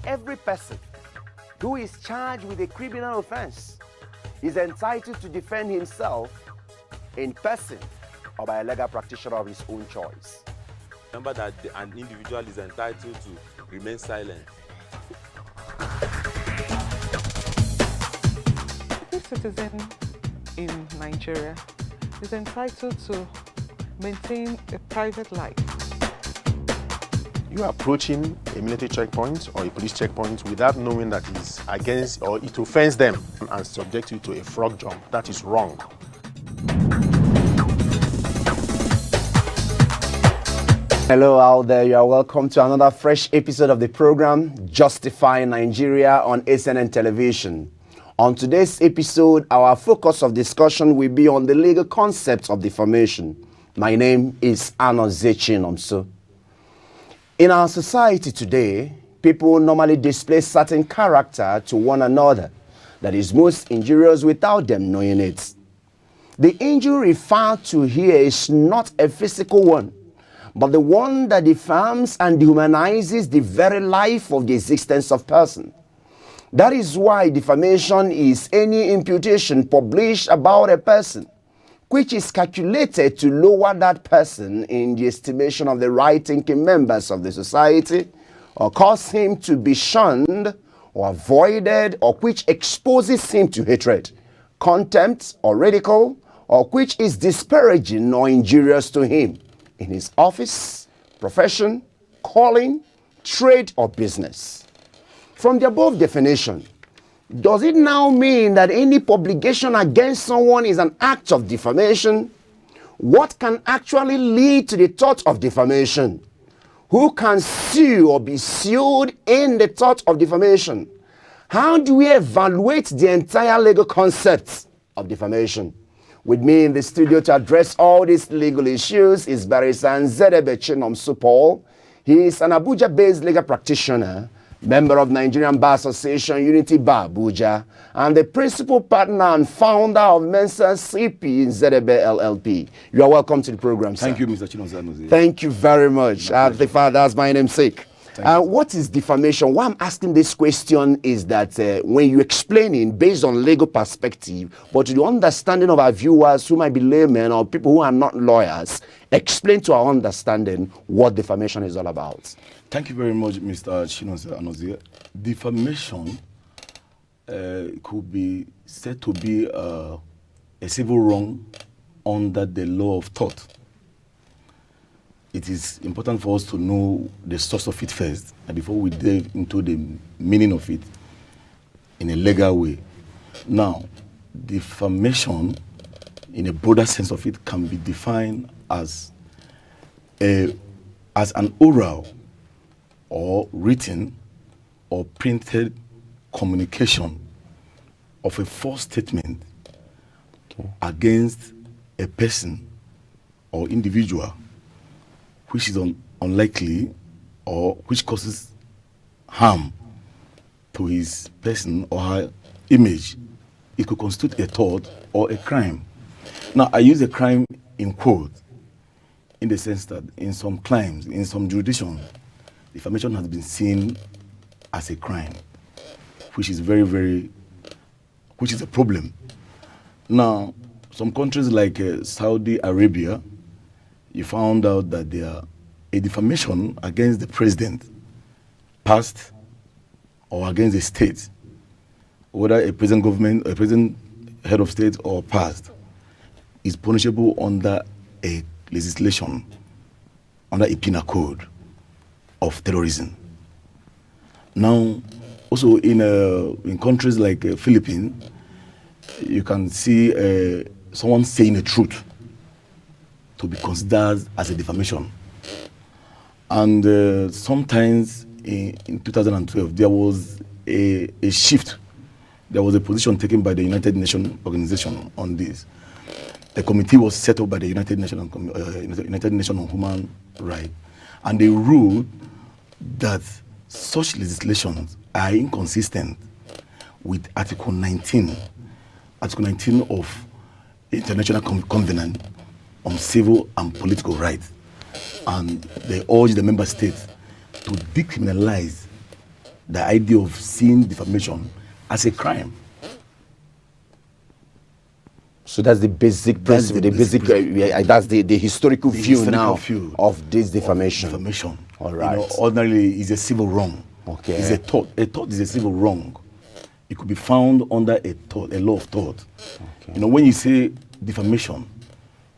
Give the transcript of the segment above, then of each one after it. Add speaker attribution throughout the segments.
Speaker 1: every person who is charged with a criminal offense is entitled to defend himself in person or by a legal practitioner of his own choice.
Speaker 2: Remember that an individual is entitled to remain silent.
Speaker 3: Every citizen in Nigeria is entitled to maintain a private life.
Speaker 4: You are approaching a military checkpoint or a police checkpoint without knowing that it's against or it offends them and subject you to a frog jump. That is wrong.
Speaker 1: Hello out there, you are welcome to another fresh episode of the program Justify Nigeria on ACNN television. On today's episode, our focus of discussion will be on the legal concept of defamation. My name is Anozie Chinomso. In our society today, people normally display certain character to one another that is most injurious without them knowing it. The injury referred to here is not a physical one, but the one that defames and dehumanizes the very life of the existence of person. That is why defamation is any imputation published about a person, which is calculated to lower that person in the estimation of the right-thinking members of the society, or cause him to be shunned or avoided, or which exposes him to hatred, contempt, or ridicule, or which is disparaging or injurious to him in his office, profession, calling, trade, or business. From the above definition, does it now mean that any publication against someone is an act of defamation? What can actually lead to the thought of defamation? Who can sue or be sued in the thought of defamation? How do we evaluate the entire legal concept of defamation? With me in the studio to address all these legal issues is Barrister Nzedebe Chinomso Paul. He is an Abuja-based legal practitioner, member of Nigerian Bar Association, Unity Bar Abuja, and the principal partner and founder of Mensa CP Nzedebe LLP. You are welcome to the program, sir.
Speaker 5: Thank you, Mr. Chinomso.
Speaker 1: Thank you very much. That's my namesake. What is defamation? Why I'm asking this question is that when you're explaining based on legal perspective, but to the understanding of our viewers who might be laymen or people who are not lawyers, explain to our understanding what defamation is all about.
Speaker 5: Thank you very much, Mr. Chinomso. Defamation could be said to be a civil wrong under the law of tort. It is important for us to know the source of it first, and before we delve into the meaning of it in a legal way. Now, defamation, in a broader sense of it, can be defined as an oral or written or printed communication of a false statement against a person or individual which is unlikely or which causes harm to his person or her image. It could constitute a tort or a crime. Now, I use a crime in quote in the sense that in some crimes, in some jurisdictions, defamation has been seen as a crime, which is which is a problem. Now, some countries like Saudi Arabia, you found out that a defamation against the president, past or against a state, whether a present government, a present head of state or past, is punishable under a legislation, under a penal code of terrorism. Now, also in countries like Philippines, you can see someone saying the truth to be considered as a defamation. And sometimes in 2012, there was a shift. There was a position taken by the United Nations organization on this. The committee was set up by the United Nations on Human Rights, and they ruled that such legislations are inconsistent with Article 19 of the International Covenant on Civil and Political Rights. And they urge the member states to decriminalize the idea of seeing defamation as a crime.
Speaker 1: So that's the basic principle, that's the historical view now of this defamation.
Speaker 5: Defamation.
Speaker 1: All right.
Speaker 5: Ordinarily, is a civil wrong.
Speaker 1: Okay.
Speaker 5: It's a thought. A thought is a civil wrong. It could be found under a law of thought. Okay. When you say defamation,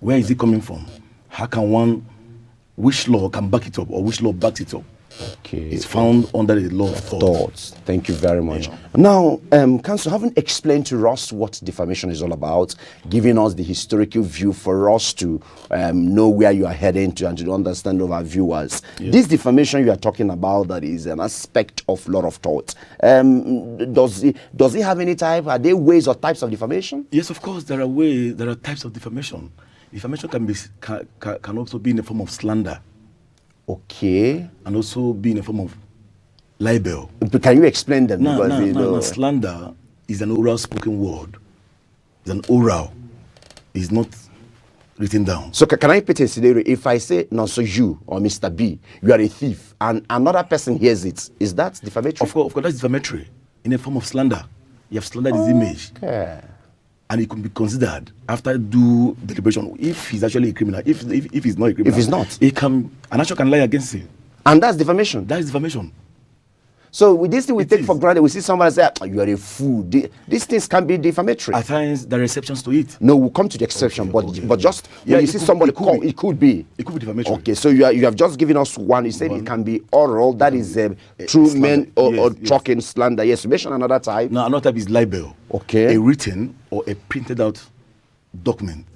Speaker 5: where is it coming from? How can which law can back it up, or which law backs it up?
Speaker 1: Okay.
Speaker 5: It's found under the law of
Speaker 1: thoughts. Thank you very much. Yeah. Now, Council, haven't explained to us what defamation is all about, giving us the historical view for us to know where you are heading to and to understand of our viewers. Yes. This defamation you are talking about, that is an aspect of lot of thought. Does it have any type? Are there ways or types of defamation?
Speaker 5: Yes, of course. There are types of defamation. Defamation can also be in the form of slander.
Speaker 1: Okay.
Speaker 5: And also be in a form of libel.
Speaker 1: Can you explain them?
Speaker 5: No. Slander is an oral spoken word. It's an oral. It's not written down.
Speaker 1: So can I put a scenario? If I say, no, so you or Mr. B, you are a thief, and another person hears it, is that defamatory?
Speaker 5: Of course, that's defamatory. In a form of slander. You have slandered his image.
Speaker 1: Okay.
Speaker 5: And it could be considered after due deliberation if he's actually a criminal. If he's not a criminal,
Speaker 1: if he's not,
Speaker 5: an actor can lie against him,
Speaker 1: and that's defamation.
Speaker 5: That is defamation.
Speaker 1: So with this thing we take for granted, we see somebody say, oh, "You are a fool." These things can be defamatory.
Speaker 5: At times there are exceptions to it.
Speaker 1: No, we'll come to the exception, but just when you see somebody call, it could be
Speaker 5: defamatory.
Speaker 1: Okay, so you have just given us one. You said it can be oral. That is true men or talking slander. Yes, you mentioned another type.
Speaker 5: No, another type is libel.
Speaker 1: Okay,
Speaker 5: a written or a printed out document.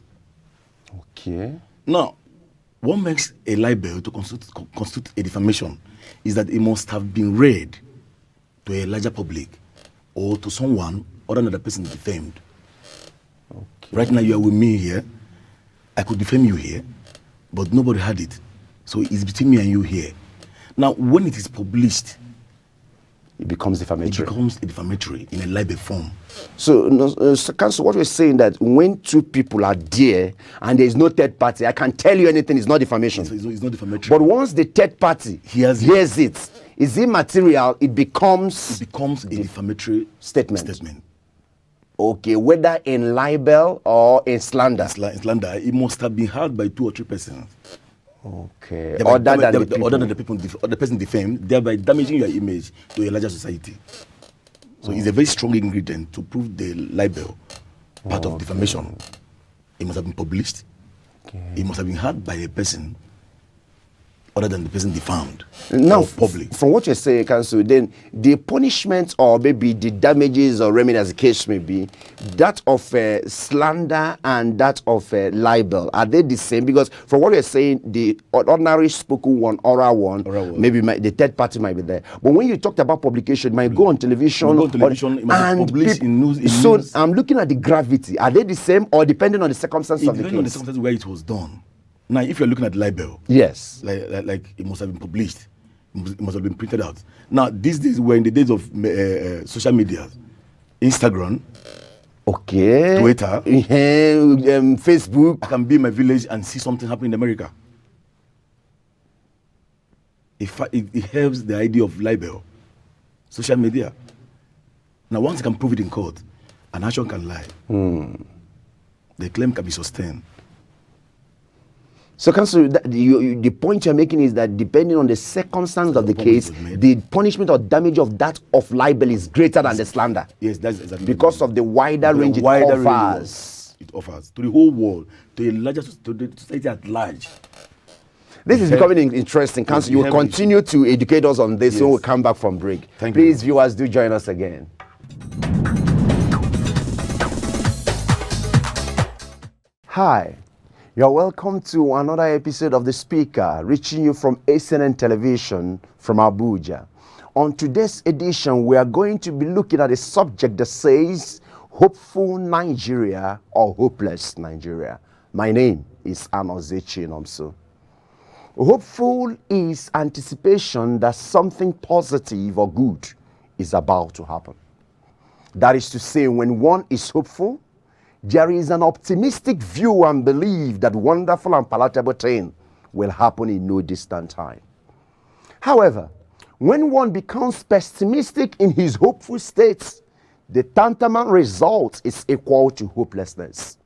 Speaker 1: Okay.
Speaker 5: Now, what makes a libel to constitute a defamation is that it must have been read to a larger public or to someone other than the person defamed. Okay. Right now you are with me here. I could defame you here, but nobody had it. So it's between me and you here. Now, when it is published,
Speaker 1: it becomes defamatory.
Speaker 5: It becomes defamatory in a libel form.
Speaker 1: So, Council, what we're saying that when two people are there and there is no third party, I can tell you anything, it's not defamation.
Speaker 5: It's not defamatory.
Speaker 1: But once the third party hears it, is immaterial, it becomes
Speaker 5: a defamatory statement.
Speaker 1: Okay, whether in libel or in slander.
Speaker 5: In slander, it must have been heard by 2 or 3 persons.
Speaker 1: Okay.
Speaker 5: Other than the person defamed, thereby damaging your image to a larger society. So it's a very strong ingredient to prove the libel part of defamation. It must have been published. Okay. It must have been heard by a person other than the person defamed.
Speaker 1: Now,
Speaker 5: public.
Speaker 1: From what you're saying, Council, then the punishment or maybe the damages or remedy, as the case may be, that of slander and that of libel, are they the same? Because from what you're saying, the ordinary spoken one, oral one, maybe the third party might be there. But when you talked about publication, it might go on television,
Speaker 5: it must be published in news.
Speaker 1: So I'm looking at the gravity. Are they the same or depending on the circumstances of the case?
Speaker 5: Depending on the circumstances where it was done. Now, if you're looking at libel,
Speaker 1: yes,
Speaker 5: like it must have been published, it must have been printed out. Now, these days we're in the days of social media, Instagram,
Speaker 1: okay,
Speaker 5: Twitter,
Speaker 1: Facebook.
Speaker 5: I can be in my village and see something happening in America. It helps the idea of libel, social media. Now, once you can prove it in court, an action can lie. The claim can be sustained.
Speaker 1: So, Council, the point you're making is that depending on the circumstance of the case, the punishment or damage of that of libel is greater than the slander.
Speaker 5: Yes, that's exactly
Speaker 1: because of the wider range it offers.
Speaker 5: It offers to the whole world, to the society at large.
Speaker 1: This is becoming interesting, Council. You will continue to educate us on this when we come back from break. Please, viewers, do join us again. Hi. You're welcome to another episode of The Speaker, reaching you from ACNN Television from Abuja. On today's edition, we are going to be looking at a subject that says, hopeful Nigeria or hopeless Nigeria. My name is Anozechi Nomso. Hopeful is anticipation that something positive or good is about to happen. That is to say, when one is hopeful, there is an optimistic view and belief that wonderful and palatable thing will happen in no distant time. However, When one becomes pessimistic in his hopeful states, the tantamount result is equal to hopelessness.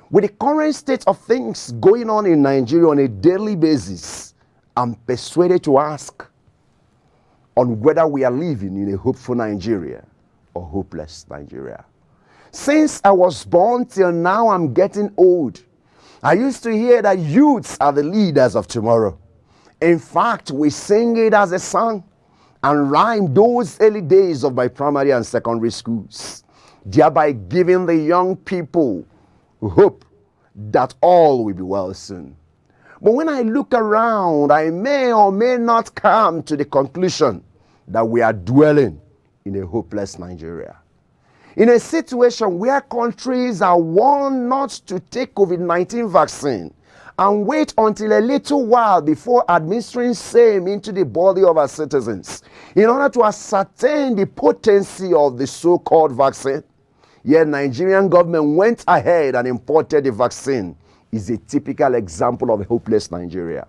Speaker 1: With the current state of things going on in Nigeria on a daily basis, I'm persuaded to ask on whether we are living in a hopeful Nigeria or hopeless Nigeria. Since I was born till now I'm getting old, I used to hear that youths are the leaders of tomorrow. In fact, we sing it as a song and rhyme those early days of my primary and secondary schools, thereby giving the young people hope that all will be well soon. But when I look around, I may or may not come to the conclusion that we are dwelling in a hopeless Nigeria. In a situation where countries are warned not to take COVID-19 vaccine and wait until a little while before administering same into the body of our citizens in order to ascertain the potency of the so-called vaccine, yet Nigerian government went ahead and imported the vaccine, is a typical example of a hopeless Nigeria.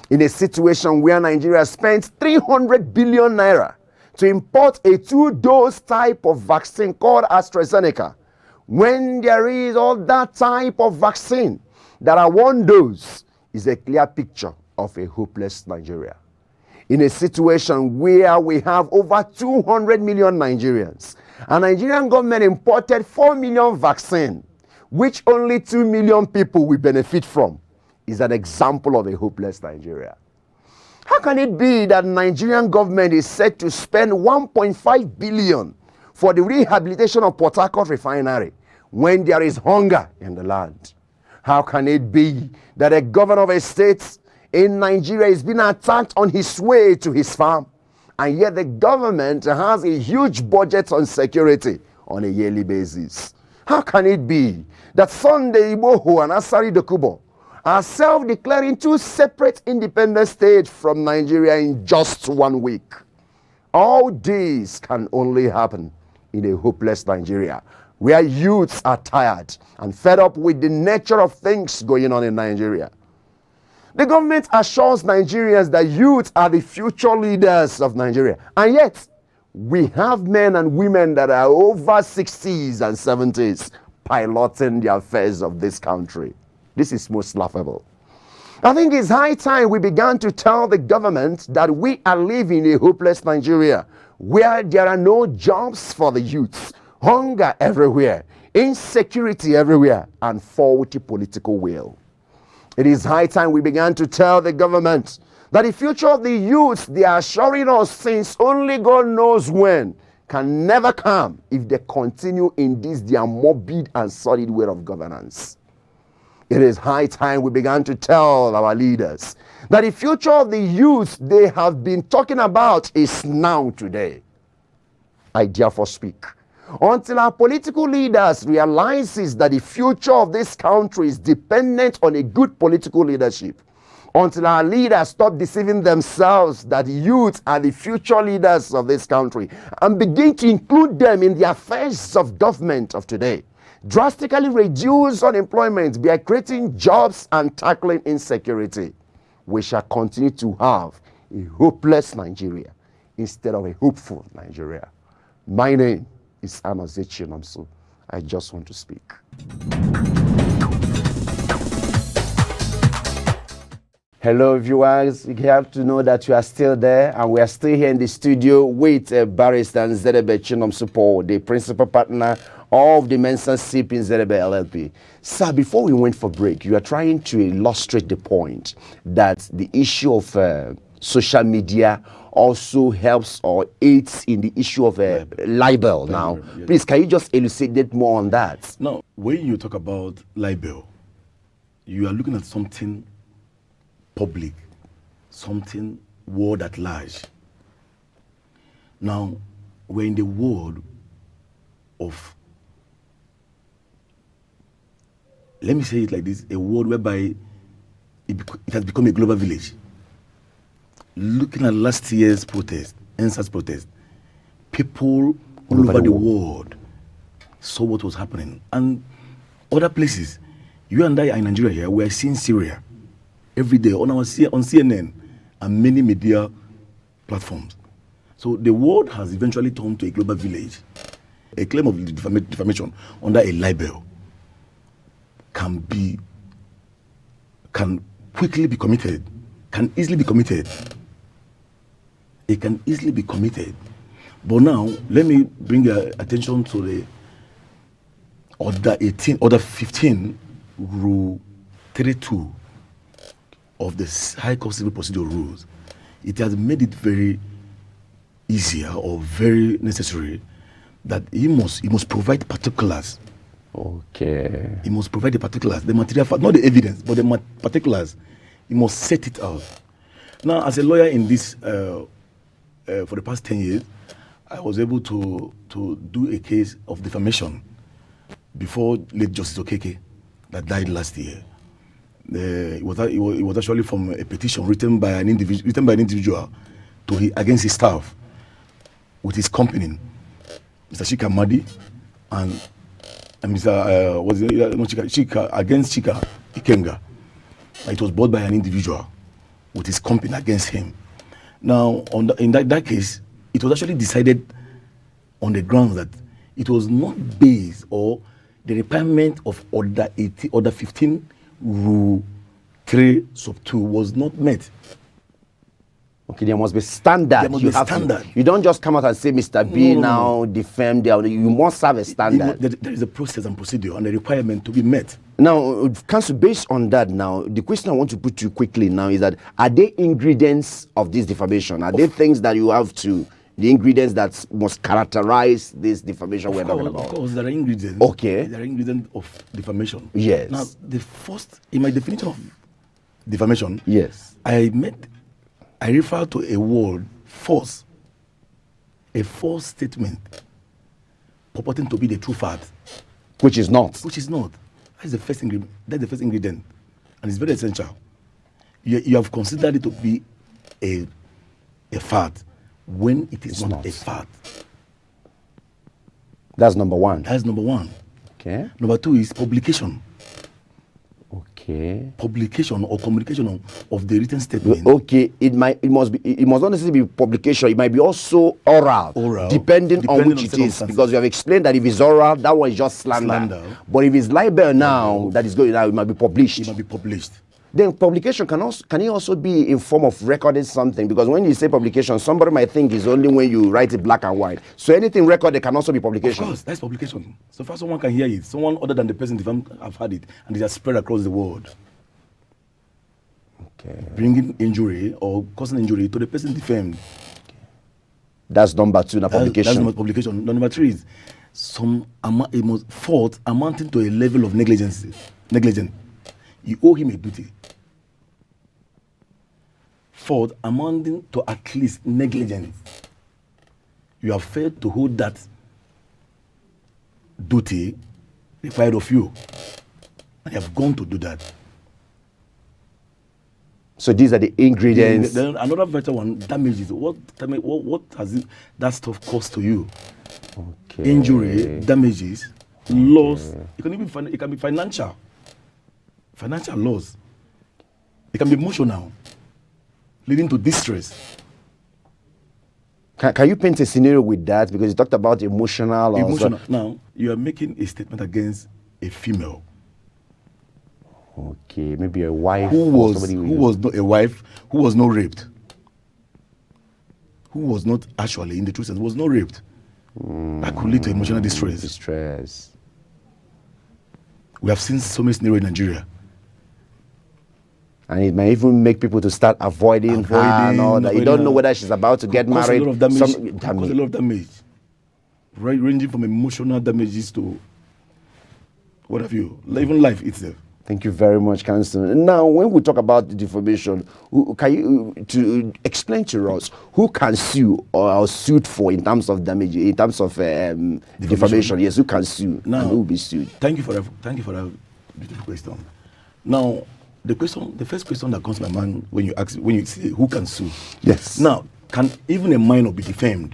Speaker 1: In a situation where Nigeria spent 300 billion naira to import a 2-dose type of vaccine called AstraZeneca, when there is other type of vaccine that are 1 dose, is a clear picture of a hopeless Nigeria. In a situation where we have over 200 million Nigerians, and Nigerian government imported 4 million vaccine, which only 2 million people will benefit from, is an example of a hopeless Nigeria. How can it be that Nigerian government is set to spend 1.5 billion for the rehabilitation of Port Harcourt refinery when there is hunger in the land? How can it be that a governor of a state in Nigeria is being attacked on his way to his farm, and yet the government has a huge budget on security on a yearly basis? How can it be that Sunday Igboho and Asari Dokubo are self-declaring 2 separate independent states from Nigeria in just 1 week? All this can only happen in a hopeless Nigeria, where youths are tired and fed up with the nature of things going on in Nigeria. The government assures Nigerians that youth are the future leaders of Nigeria, and yet we have men and women that are over 60s and 70s piloting the affairs of this country. This is most laughable. I think it's high time we began to tell the government that we are living in a hopeless Nigeria, where there are no jobs for the youths, hunger everywhere, insecurity everywhere, and faulty political will. It is high time we began to tell the government that the future of the youth they are assuring us since only God knows when can never come if they continue in this their morbid and solid way of governance. It is high time we began to tell our leaders that the future of the youth they have been talking about is now today. I therefore speak. Until our political leaders realizes that the future of this country is dependent on a good political leadership, until our leaders stop deceiving themselves that the youth are the future leaders of this country and begin to include them in the affairs of government of today, drastically reduce unemployment by creating jobs and tackling insecurity, we shall continue to have a hopeless Nigeria instead of a hopeful Nigeria. My name is Amazechi Namso. I just want to speak. Hello viewers, you have to know that you are still there, and we are still here in the studio with Barrister Nzedebe Chinomsupo, the principal partner of the Mensa SIP in Nzedebe LLP. Sir, before we went for break, you are trying to illustrate the point that the issue of social media also helps or aids in the issue of libel now. Yes. Please, can you just elucidate more on that?
Speaker 5: Now, when you talk about libel, you are looking at something public, something world at large. Now, we're in the world of, let me say it like this, a world whereby it has become a global village. Looking at last year's protest, NSAS protest, people all over the world saw what was happening. And other places, you and I are in Nigeria here, we are seeing Syria every day on CNN and many media platforms. So the world has eventually turned to a global village. A claim of defamation under a libel can quickly be committed, can easily be committed. It can easily be committed. But now, let me bring your attention to the Order 15, Rule 32 of the High Court Civil Procedure Rules. It has made it very easier or very necessary that he must provide particulars.
Speaker 1: Okay.
Speaker 5: He must provide the particulars, the material fact, not the evidence, but the particulars. He must set it out. Now, as a lawyer in this, for the past 10 years, I was able to do a case of defamation before late Justice Okeke that died last year. It was actually from a petition written by an individual against his staff with his company, Mr. Chika Madi and Mr. Chika against Chika Ikenga. It was brought by an individual with his company against him. Now, in that case, it was actually decided on the grounds that it was not based or the requirement of Order 15 Rule 3(2) was not met.
Speaker 1: Okay, there must be standard.
Speaker 5: There must be standard.
Speaker 1: You don't just come out and say, Mr. B now defend. You must have a standard.
Speaker 5: There is a process and procedure and a requirement to be met.
Speaker 1: Now, Council, based on that now, the question I want to put to you quickly now is that, are there ingredients of this defamation? Are there things that you have to, the ingredients that must characterize this defamation we're talking about?
Speaker 5: Of course, there are ingredients.
Speaker 1: Okay.
Speaker 5: There are ingredients of defamation.
Speaker 1: Yes.
Speaker 5: Now, in my definition of defamation,
Speaker 1: yes,
Speaker 5: I refer to a word, false. A false statement purporting to be the true fact.
Speaker 1: which is not.
Speaker 5: Which is not. That's the first ingredient. That's the first ingredient. And it's very essential. You have considered it to be a fact when it is not a fact.
Speaker 1: That's number one.
Speaker 5: That's number one.
Speaker 1: Okay.
Speaker 5: Number two is publication.
Speaker 1: Okay.
Speaker 5: Publication or communication of the written statement.
Speaker 1: Okay, it must not necessarily be publication. It might be also oral, depending on which it is. Because you have explained that if it's oral, that one is just slander. But if it's libel now, that is going now, it might be published.
Speaker 5: It might be published.
Speaker 1: Then publication can it also be in form of recording something? Because when you say publication, somebody might think it's only when you write it black and white. So anything recorded can also be publication.
Speaker 5: Of course, that's publication. So far someone can hear it. Someone other than the person have heard it, and it has spread across the world.
Speaker 1: Okay.
Speaker 5: Bringing injury or causing injury to the person defamed.
Speaker 1: That's number two, publication.
Speaker 5: That's number publication. Number three is fault amounting to a level of negligence. You owe him a duty. Fault amounting to at least negligence. You have failed to hold that duty required of you, and you have gone to do that.
Speaker 1: So these are the ingredients.
Speaker 5: Then another vital one, damages. What has that stuff cost to you?
Speaker 1: Okay.
Speaker 5: Injury, damages, loss. It can be financial loss. It can be emotional, leading to distress.
Speaker 1: Can you paint a scenario with that? Because you talked about emotional.
Speaker 5: Emotional. Now, you are making a statement against a female.
Speaker 1: Okay, maybe a wife.
Speaker 5: Who was not a wife, who was not raped. Who was not actually, in the true sense, was not raped. That could lead to emotional distress. We have seen so many scenarios in Nigeria.
Speaker 1: And it may even make people to start avoiding her and all that. You don't know whether she's about to get married.
Speaker 5: A lot of damage. Ranging from emotional damages to what have you, even life itself.
Speaker 1: Thank you very much, Council. Now, when we talk about defamation, can you to explain to us who can sue or are sued for in terms of damage, in terms of defamation? Yes, who can sue and who will be sued?
Speaker 5: Thank you for that beautiful question. Now, the first question that comes to my mind when you say who can sue?
Speaker 1: Yes.
Speaker 5: Now, can even a minor be defamed?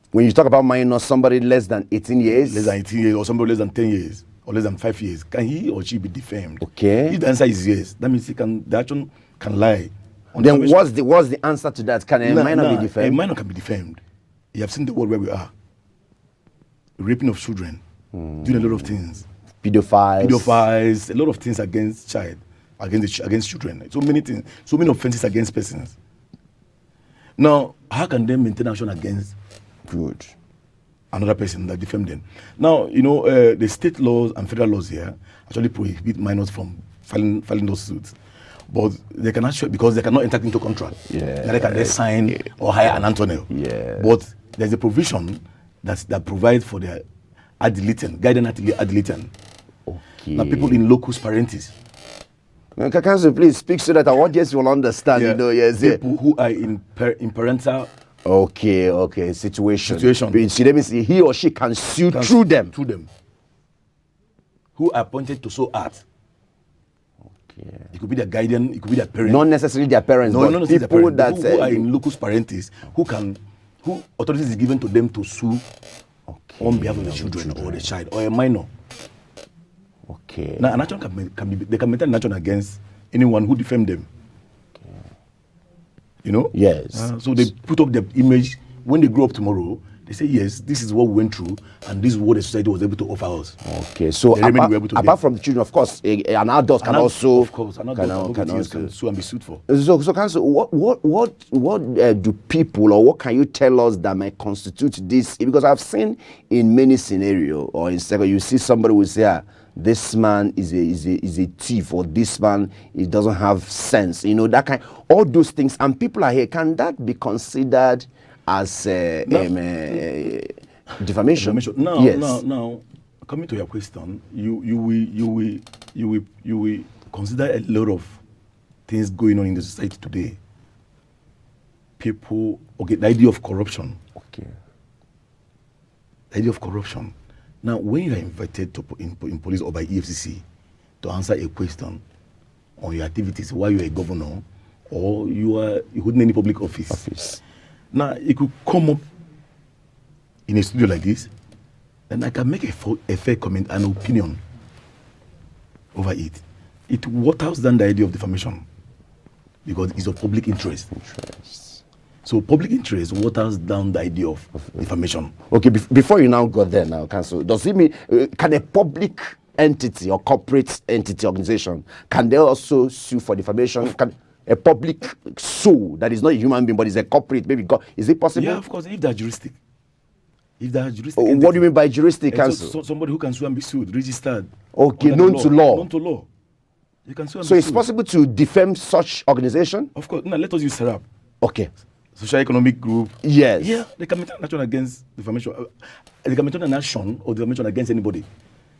Speaker 1: When you talk about minor, somebody less than 18 years?
Speaker 5: Less than 18 years, or somebody less than 10 years, or less than 5 years, can he or she be defamed?
Speaker 1: Okay.
Speaker 5: If the answer is yes, that means the action can lie
Speaker 1: Then what's the answer to that? Can a minor be
Speaker 5: A
Speaker 1: defamed?
Speaker 5: minor can be defamed. You have seen the world where we are. Raping of children, doing a lot of things. Pedophiles, a lot of things against children. So many things, so many offenses against persons. Now, how can they maintain action against another person that defamed them? Now, the state laws and federal laws here actually prohibit minors from filing those suits. But they can actually, because they cannot enter into contract. Neither can they sign or hire an attorney. But there's a provision that provides for their ad litem, guidance ad litem. Now, people in locus parentis.
Speaker 1: Council, please speak so that our audience will understand.
Speaker 5: People who are in parental
Speaker 1: situation.
Speaker 5: So
Speaker 1: that means he or she can sue through them.
Speaker 5: Who are appointed to so act. It could be their guardian, it could be their parents.
Speaker 1: Not necessarily their parents, but
Speaker 5: not
Speaker 1: people that
Speaker 5: who are in locus parentis, who authorities is given to them to sue on behalf of the children or the child or a minor. Now, an action they can maintain an action against anyone who defamed them.
Speaker 1: Yes.
Speaker 5: So they put up their image. When they grow up tomorrow, they say, yes, this is what we went through, and this is what the society was able to offer us.
Speaker 1: So apart from the children, of course, an adult can also,
Speaker 5: of course, an adult can sue and be sued for.
Speaker 1: So Council, what do people, or what can you tell us that might constitute this? Because I've seen in many scenarios, or in second, you see somebody will say, this man is a thief, or this man, he doesn't have sense, that kind, all those things, and people are here. Can that be considered as defamation?
Speaker 5: Now, coming to your question, you will consider a lot of things going on in the society today. People, the idea of corruption. The idea of corruption. Now, when you are invited in police or by EFCC to answer a question on your activities while you are a governor or you hold any public office. Now, it could come up in a studio like this, and I can make a fair comment and opinion over it. It waters down the idea of defamation because it's of public interest. So public interest waters down the idea of defamation.
Speaker 1: Before you now go there now, Council, does it mean, can a public entity or corporate entity organization, can they also sue for defamation? Can a public soul that is not a human being but is a corporate, maybe is it possible?
Speaker 5: Yeah, of course, if they're juristic.
Speaker 1: What do you mean by juristic, Council?
Speaker 5: Somebody who can sue and be sued, registered.
Speaker 1: Known to law.
Speaker 5: Known to law. You can sue and
Speaker 1: so
Speaker 5: be
Speaker 1: it's
Speaker 5: sued.
Speaker 1: possible to defame such organization?
Speaker 5: Of course. Now let us use SERAP. Social economic group.
Speaker 1: Yes.
Speaker 5: Yeah, they can maintain an action against defamation. They can maintain an action or defamation against anybody.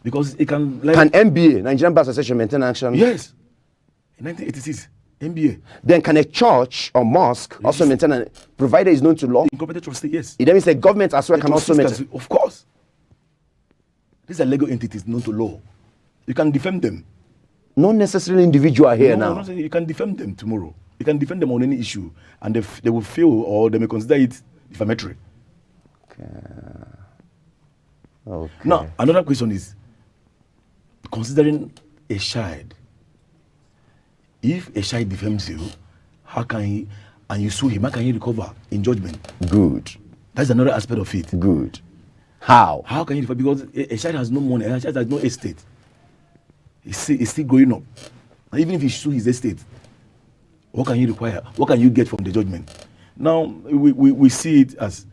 Speaker 5: Because it can...
Speaker 1: Can NBA, Nigerian Bar Association, maintain action?
Speaker 5: Yes. In 1986, NBA.
Speaker 1: Then can a church or mosque also maintain provided is known to law?
Speaker 5: Incorporated trustee, yes.
Speaker 1: It means the government as well can also maintain...
Speaker 5: Of course. These are legal entities known to law. You can defame them.
Speaker 1: Not necessarily individual here now.
Speaker 5: No, you can defame them tomorrow. You can defend them on any issue, and they will fail or they may consider it defamatory. Now, another question is, considering a child, if a child defames you, how can he, and you sue him, how can he recover in judgment?
Speaker 1: Good.
Speaker 5: That's another aspect of it.
Speaker 1: Good. How?
Speaker 5: How can he recover? Because a child has no money, a child has no estate. He's still growing up. And even if he sue his estate, what can you require? What can you get from the judgment? Now we see it as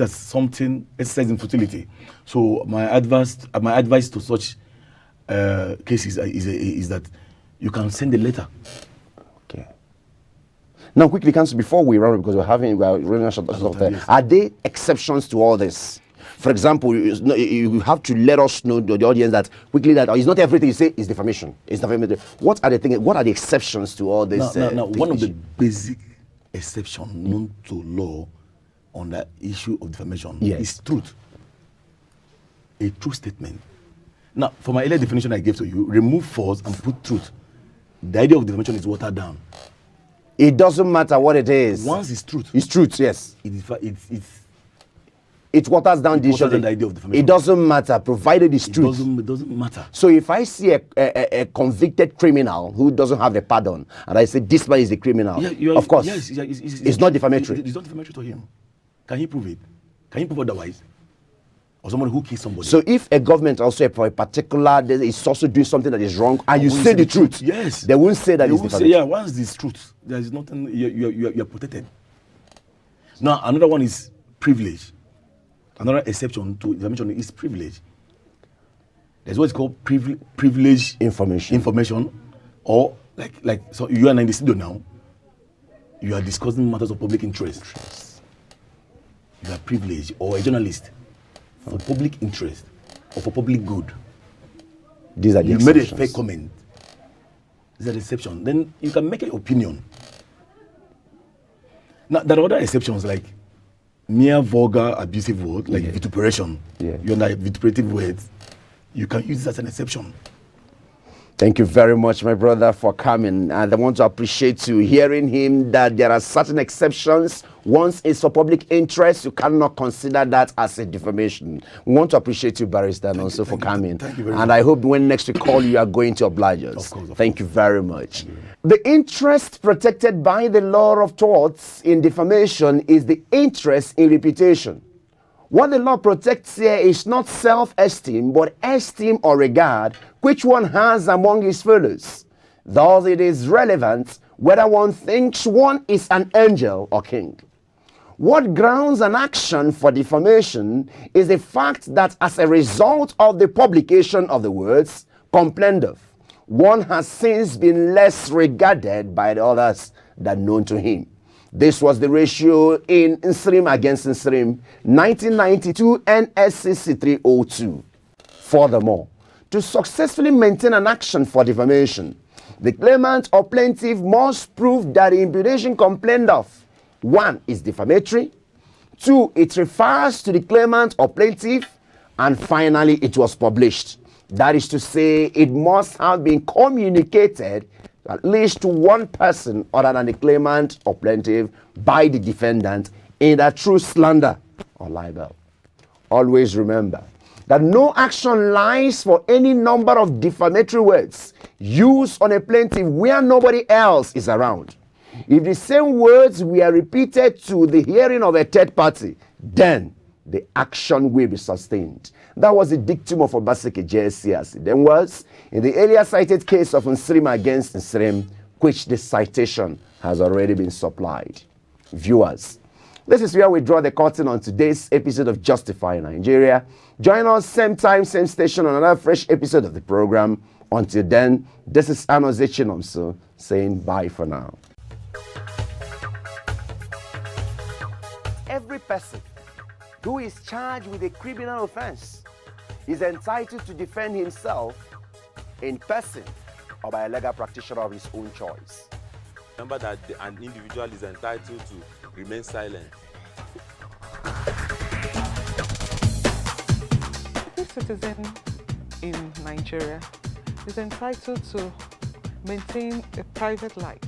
Speaker 5: something exercise in futility. So my advice to such cases is that you can send a letter.
Speaker 1: Now quickly, Council, before we run, because we're running out of time. Yes. Are there exceptions to all this? For example, you have to let us know, the audience, that quickly that it's not everything you say is defamation. It's defamation. What are the things? What are the exceptions to all this?
Speaker 5: Now, one of the basic exceptions known to law on the issue of defamation is truth. A true statement. Now, for my earlier definition I gave to you, remove false and put truth. The idea of defamation is watered down.
Speaker 1: It doesn't matter what it is.
Speaker 5: Once it's truth.
Speaker 1: It's truth, yes. it waters down the issue.
Speaker 5: The idea of defamation.
Speaker 1: It doesn't matter, provided it's true.
Speaker 5: It doesn't matter.
Speaker 1: So if I see a convicted criminal who doesn't have the pardon, and I say this man is a criminal, of course,
Speaker 5: yes,
Speaker 1: it's not defamatory.
Speaker 5: It's not defamatory to him. Can he prove it? Can he prove otherwise? Or somebody who kills somebody?
Speaker 1: So if a government also for a particular is also doing something that is wrong, and you say the truth,
Speaker 5: yes,
Speaker 1: they won't say that
Speaker 5: they
Speaker 1: it's
Speaker 5: won't say,
Speaker 1: defamatory.
Speaker 5: yeah, once this truth, there is nothing. You're protected. Now another one is privilege. Another exception to defamation is privilege. There's what's called privilege information, or like so you are in the studio now. You are discussing matters of public interest. You are privileged, or a journalist for public interest or for public good.
Speaker 1: These are the
Speaker 5: You made a
Speaker 1: exceptions.
Speaker 5: fake comment. These are the exception. Then you can make an opinion. Now there are other exceptions like mere vulgar, abusive word, like vituperation.
Speaker 1: Yeah.
Speaker 5: You know, like vituperative words. You can use this as an exception.
Speaker 1: Thank you very much, my brother, for coming. And I want to appreciate you hearing him that there are certain exceptions. Once it's for public interest, you cannot consider that as a defamation. We want to appreciate you, Barrister, and also for coming.
Speaker 5: Thank you very
Speaker 1: and
Speaker 5: much.
Speaker 1: I hope when next we call you are going to oblige us.
Speaker 5: Of course.
Speaker 1: Thank you very much. The interest protected by the law of torts in defamation is the interest in reputation. What the law protects here is not self-esteem, but esteem or regard which one has among his fellows. Thus, it is relevant whether one thinks one is an angel or king. What grounds an action for defamation is the fact that as a result of the publication of the words complained of, one has since been less regarded by the others than known to him. This was the ratio in Nsrim against Nsrim, 1992 NSCC 302. Furthermore, to successfully maintain an action for defamation, the claimant or plaintiff must prove that the imputation complained of, 1, is defamatory, 2, it refers to the claimant or plaintiff, and finally, it was published. That is to say, it must have been communicated at least to one person other than the claimant or plaintiff by the defendant in a true slander or libel. Always remember that no action lies for any number of defamatory words used on a plaintiff where nobody else is around. If the same words were repeated to the hearing of a third party, then the action will be sustained. That was the dictum of Obaseki JSC as it then was in the earlier cited case of Nsrim against Nsrim, which the citation has already been supplied. Viewers, this is where we draw the curtain on today's episode of Justify Nigeria. Join us same time, same station on another fresh episode of the program. Until then, this is Anoze Chinomso saying bye for now. Every person who is charged with a criminal offense is entitled to defend himself in person or by a legal practitioner of his own choice.
Speaker 2: Remember that an individual is entitled to remain silent.
Speaker 3: Every citizen in Nigeria is entitled to maintain a private life.